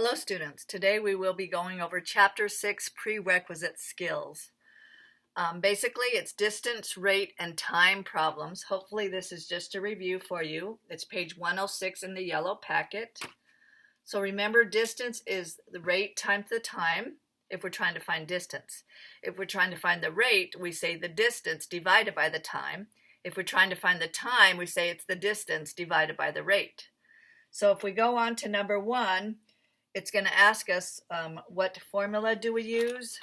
Hello students, today we will be going over Chapter 6 Prerequisite Skills. Basically it's distance, rate, and time problems. Hopefully this is just a review for you. It's page 106 in the yellow packet. So remember, distance is the rate times the time if we're trying to find distance. If we're trying to find the rate, we say the distance divided by the time. If we're trying to find the time, we say it's the distance divided by the rate. So if we go on to number 1, it's going to ask us what formula do we use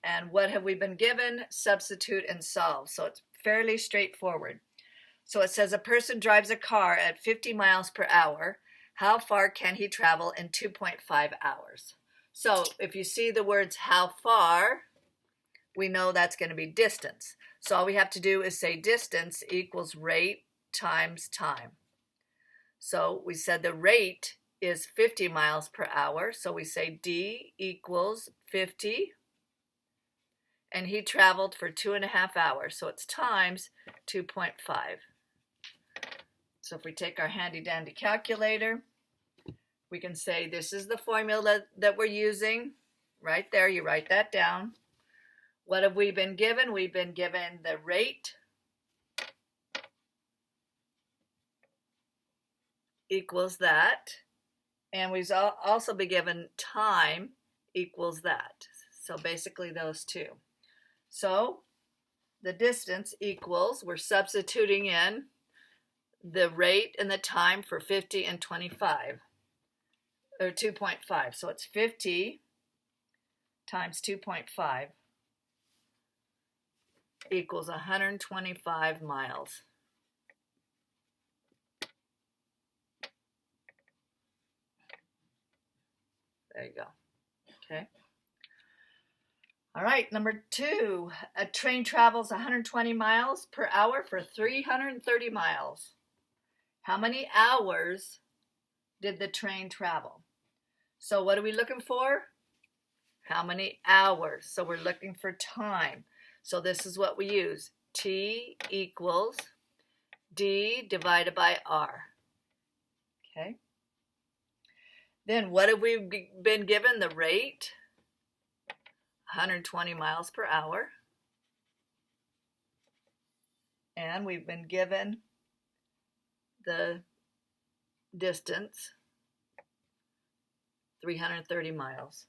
and what have we been given, substitute, and solve. So it's fairly straightforward. So it says a person drives a car at 50 miles per hour. How far can he travel in 2.5 hours? So if you see the words how far, we know that's going to be distance. So all we have to do is say distance equals rate times time. So we said the rate is 50 miles per hour. So we say D equals 50. And he traveled for 2.5 hours. So it's times 2.5. So if we take our handy dandy calculator, we can say this is the formula that we're using. Right there, you write that down. What have we been given? We've been given the rate equals that. And we've also been given time equals that. So basically those two. So the distance equals, we're substituting in the rate and the time for 50 and 25, or 2.5. So it's 50 times 2.5 equals 125 miles. There you go. Okay. All right, number 2. A train travels 120 miles per hour for 330 miles. How many hours did the train travel? So what are we looking for? How many hours? So we're looking for time. So this is what we use. T equals D divided by R. Okay. Then what have we been given? The rate, 120 miles per hour. And we've been given the distance, 330 miles.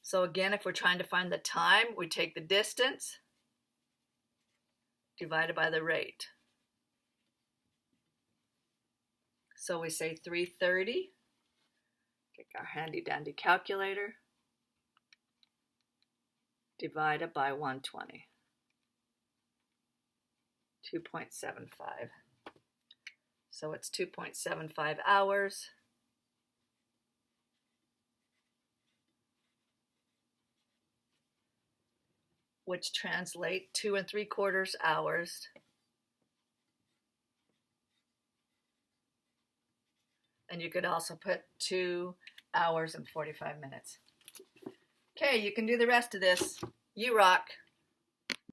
So again, if we're trying to find the time, we take the distance divided by the rate. So we say 330, take our handy dandy calculator, divided by 120, 2.75. So it's 2.75 hours. Which translate 2 3/4 hours. And you could also put 2 hours and 45 minutes. Okay, you can do the rest of this. You rock.